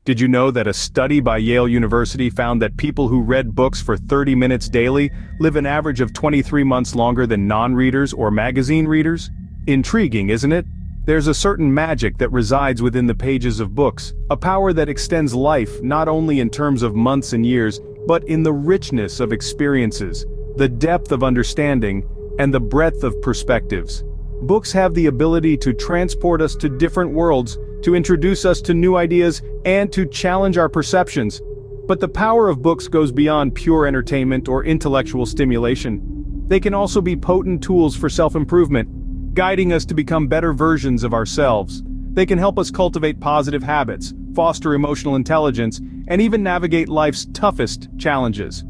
Did you know that a study by Yale University found that people who read books for 30 minutes daily live an average of 23 months longer than non-readers or magazine readers? Intriguing, isn't it? There's a certain magic that resides within the pages of books, a power that extends life not only in terms of months and years, but in the richness of experiences, the depth of understanding, and the breadth of perspectives. Books have the ability to transport us to different worlds, to introduce us to new ideas, and to challenge our perceptions. But the power of books goes beyond pure entertainment or intellectual stimulation. They can also be potent tools for self-improvement, guiding us to become better versions of ourselves. They can help us cultivate positive habits, foster emotional intelligence, and even navigate life's toughest challenges.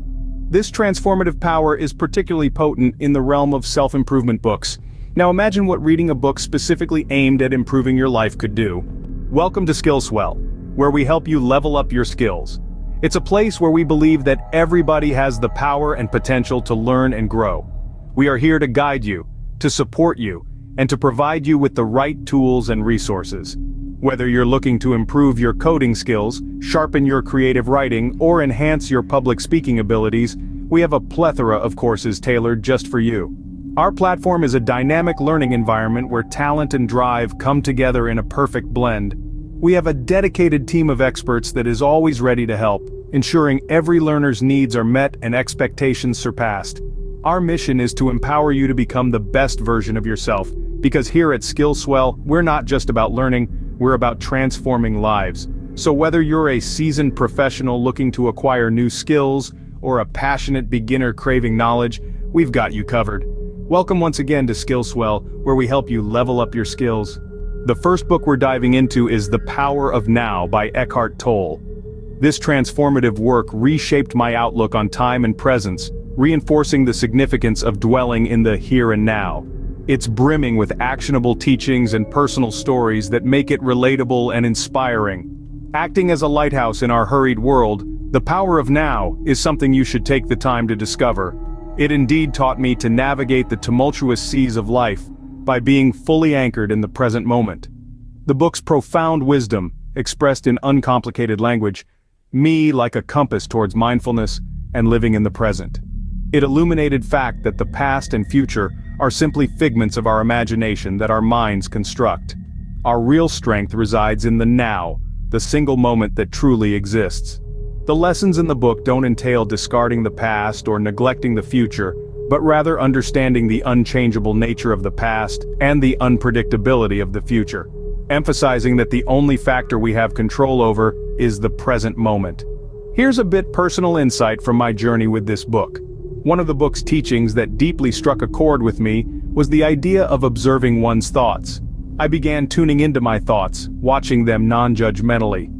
This transformative power is particularly potent in the realm of self-improvement books. Now imagine what reading a book specifically aimed at improving your life could do. Welcome to SkillSwell, where we help you level up your skills. It's a place where we believe that everybody has the power and potential to learn and grow. We are here to guide you, to support you, and to provide you with the right tools and resources. Whether you're looking to improve your coding skills, sharpen your creative writing, or enhance your public speaking abilities, we have a plethora of courses tailored just for you. Our platform is a dynamic learning environment where talent and drive come together in a perfect blend. We have a dedicated team of experts that is always ready to help, ensuring every learner's needs are met and expectations surpassed. Our mission is to empower you to become the best version of yourself, because here at SkillSwell, we're not just about learning, we're about transforming lives. So whether you're a seasoned professional looking to acquire new skills, or a passionate beginner craving knowledge, we've got you covered. Welcome once again to SkillSwell, where we help you level up your skills. The first book we're diving into is The Power of Now by Eckhart Tolle. This transformative work reshaped my outlook on time and presence, reinforcing the significance of dwelling in the here and now. It's brimming with actionable teachings and personal stories that make it relatable and inspiring. Acting as a lighthouse in our hurried world, The Power of Now is something you should take the time to discover. It indeed taught me to navigate the tumultuous seas of life by being fully anchored in the present moment. The book's profound wisdom, expressed in uncomplicated language, me like a compass towards mindfulness and living in the present. It illuminated fact that the past and future are simply figments of our imagination that our minds construct. Our real strength resides in the now, the single moment that truly exists. The lessons in the book don't entail discarding the past or neglecting the future, but rather understanding the unchangeable nature of the past and the unpredictability of the future, emphasizing that the only factor we have control over is the present moment. Here's a bit personal insight from my journey with this book. One of the book's teachings that deeply struck a chord with me was the idea of observing one's thoughts. I began tuning into my thoughts, watching them non-judgmentally.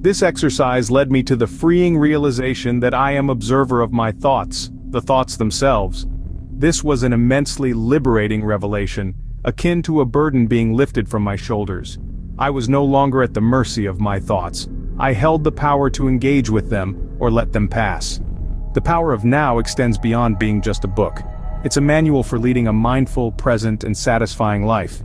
This exercise led me to the freeing realization that I am observer of my thoughts, the thoughts themselves. This was an immensely liberating revelation, akin to a burden being lifted from my shoulders. I was no longer at the mercy of my thoughts. I held the power to engage with them, or let them pass. The Power of Now extends beyond being just a book. It's a manual for leading a mindful, present, and satisfying life.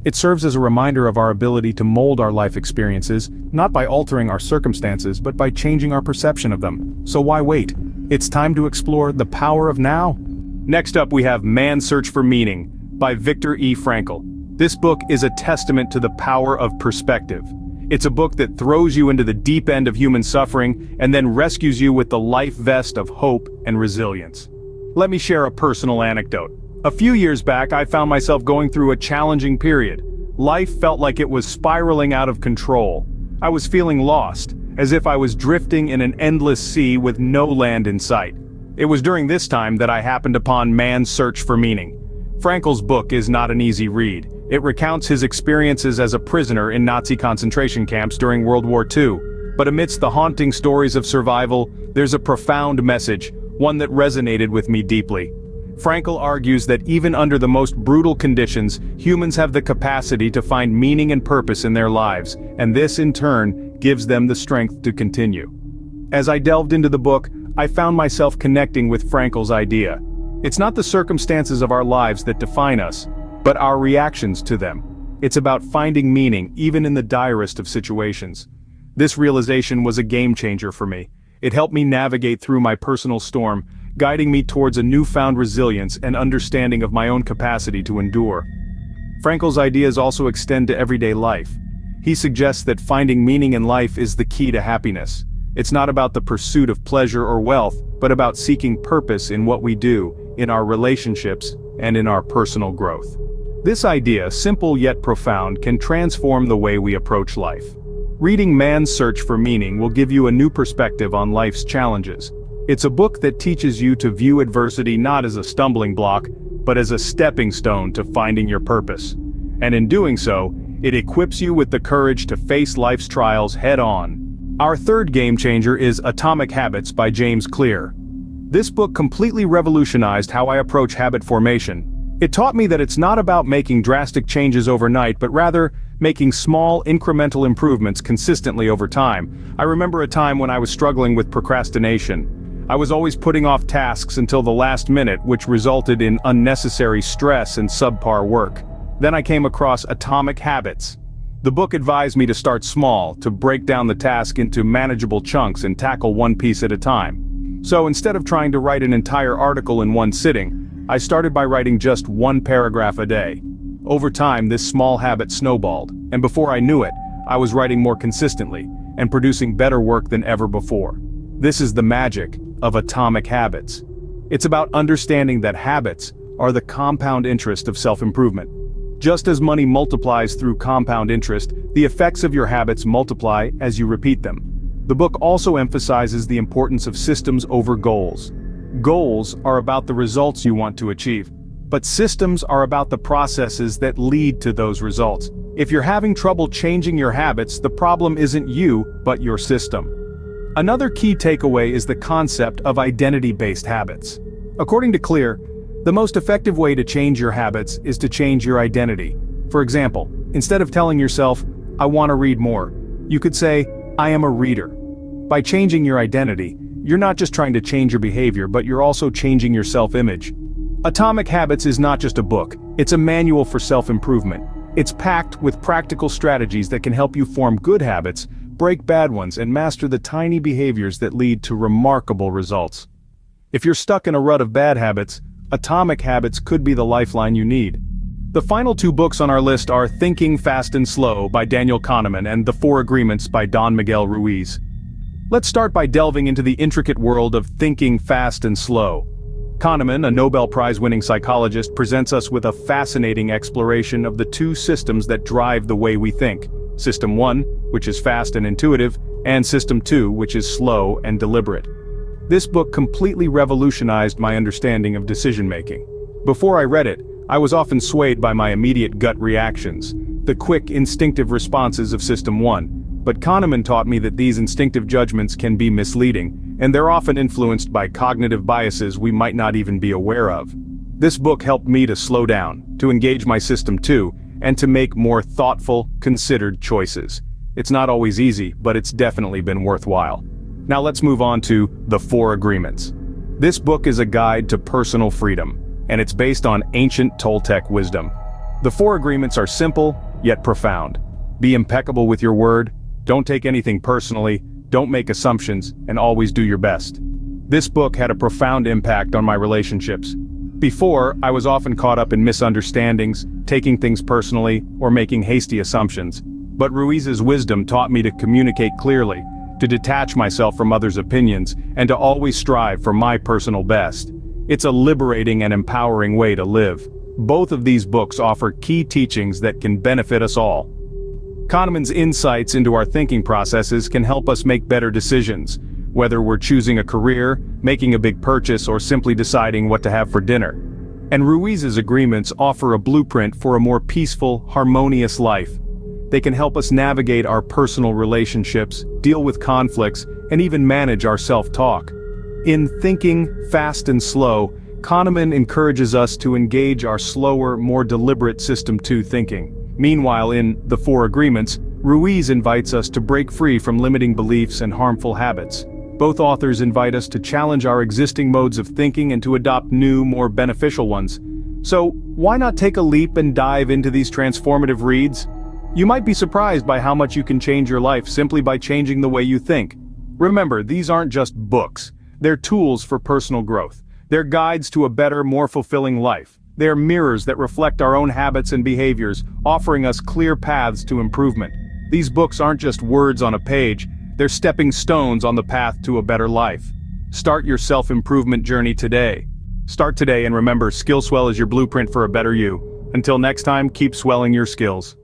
It serves as a reminder of our ability to mold our life experiences, not by altering our circumstances, but by changing our perception of them. So why wait? It's time to explore the power of now. Next up we have Man's Search for Meaning by Viktor E. Frankl. This book is a testament to the power of perspective. It's a book that throws you into the deep end of human suffering and then rescues you with the life vest of hope and resilience. Let me share a personal anecdote. A few years back, I found myself going through a challenging period. Life felt like it was spiraling out of control. I was feeling lost, as if I was drifting in an endless sea with no land in sight. It was during this time that I happened upon Man's Search for Meaning. Frankl's book is not an easy read. It recounts his experiences as a prisoner in Nazi concentration camps during World War II. But amidst the haunting stories of survival, there's a profound message, one that resonated with me deeply. Frankl argues that even under the most brutal conditions, humans have the capacity to find meaning and purpose in their lives, and this in turn gives them the strength to continue. As I delved into the book, I found myself connecting with Frankl's idea. It's not the circumstances of our lives that define us, but our reactions to them. It's about finding meaning even in the direst of situations. This realization was a game changer for me. It helped me navigate through my personal storm, guiding me towards a newfound resilience and understanding of my own capacity to endure. Frankl's ideas also extend to everyday life. He suggests that finding meaning in life is the key to happiness. It's not about the pursuit of pleasure or wealth, but about seeking purpose in what we do, in our relationships, and in our personal growth. This idea, simple yet profound, can transform the way we approach life. Reading Man's Search for Meaning will give you a new perspective on life's challenges. It's a book that teaches you to view adversity not as a stumbling block, but as a stepping stone to finding your purpose. And in doing so, it equips you with the courage to face life's trials head-on. Our third game changer is Atomic Habits by James Clear. This book completely revolutionized how I approach habit formation. It taught me that it's not about making drastic changes overnight, but rather making small, incremental improvements consistently over time. I remember a time when I was struggling with procrastination. I was always putting off tasks until the last minute, which resulted in unnecessary stress and subpar work. Then I came across Atomic Habits. The book advised me to start small, to break down the task into manageable chunks and tackle one piece at a time. So instead of trying to write an entire article in one sitting, I started by writing just one paragraph a day. Over time, this small habit snowballed, and before I knew it, I was writing more consistently and producing better work than ever before. This is the magic of Atomic Habits. It's about understanding that habits are the compound interest of self-improvement. Just as money multiplies through compound interest, the effects of your habits multiply as you repeat them. The book also emphasizes the importance of systems over goals. Goals are about the results you want to achieve, but systems are about the processes that lead to those results. If you're having trouble changing your habits, the problem isn't you, but your system. Another key takeaway is the concept of identity-based habits. According to Clear, the most effective way to change your habits is to change your identity. For example, instead of telling yourself, "I want to read more," you could say, "I am a reader." By changing your identity, you're not just trying to change your behavior, but you're also changing your self-image. Atomic Habits is not just a book, it's a manual for self-improvement. It's packed with practical strategies that can help you form good habits, break bad ones, and master the tiny behaviors that lead to remarkable results. If you're stuck in a rut of bad habits, Atomic Habits could be the lifeline you need. The final two books on our list are Thinking Fast and Slow by Daniel Kahneman and The Four Agreements by Don Miguel Ruiz. Let's start by delving into the intricate world of Thinking Fast and Slow. Kahneman, a Nobel Prize-winning psychologist, presents us with a fascinating exploration of the two systems that drive the way we think. System 1, which is fast and intuitive, and System 2, which is slow and deliberate. This book completely revolutionized my understanding of decision-making. Before I read it, I was often swayed by my immediate gut reactions, the quick, instinctive responses of System 1. But Kahneman taught me that these instinctive judgments can be misleading, and they're often influenced by cognitive biases we might not even be aware of. This book helped me to slow down, to engage my System 2, and to make more thoughtful, considered choices. It's not always easy, but it's definitely been worthwhile. Now let's move on to The Four Agreements. This book is a guide to personal freedom, and it's based on ancient Toltec wisdom. The Four Agreements are simple, yet profound. Be impeccable with your word, don't take anything personally, don't make assumptions, and always do your best. This book had a profound impact on my relationships. Before, I was often caught up in misunderstandings, taking things personally, or making hasty assumptions. But Ruiz's wisdom taught me to communicate clearly, to detach myself from others' opinions, and to always strive for my personal best. It's a liberating and empowering way to live. Both of these books offer key teachings that can benefit us all. Kahneman's insights into our thinking processes can help us make better decisions, whether we're choosing a career, making a big purchase, or simply deciding what to have for dinner. And Ruiz's agreements offer a blueprint for a more peaceful, harmonious life. They can help us navigate our personal relationships, deal with conflicts, and even manage our self-talk. In Thinking Fast and Slow, Kahneman encourages us to engage our slower, more deliberate System 2 thinking. Meanwhile, in The Four Agreements, Ruiz invites us to break free from limiting beliefs and harmful habits. Both authors invite us to challenge our existing modes of thinking and to adopt new, more beneficial ones. So, why not take a leap and dive into these transformative reads? You might be surprised by how much you can change your life simply by changing the way you think. Remember, these aren't just books. They're tools for personal growth. They're guides to a better, more fulfilling life. They're mirrors that reflect our own habits and behaviors, offering us clear paths to improvement. These books aren't just words on a page, they're stepping stones on the path to a better life. Start your self-improvement journey today. Start today and remember, SkillSwell is your blueprint for a better you. Until next time, keep swelling your skills.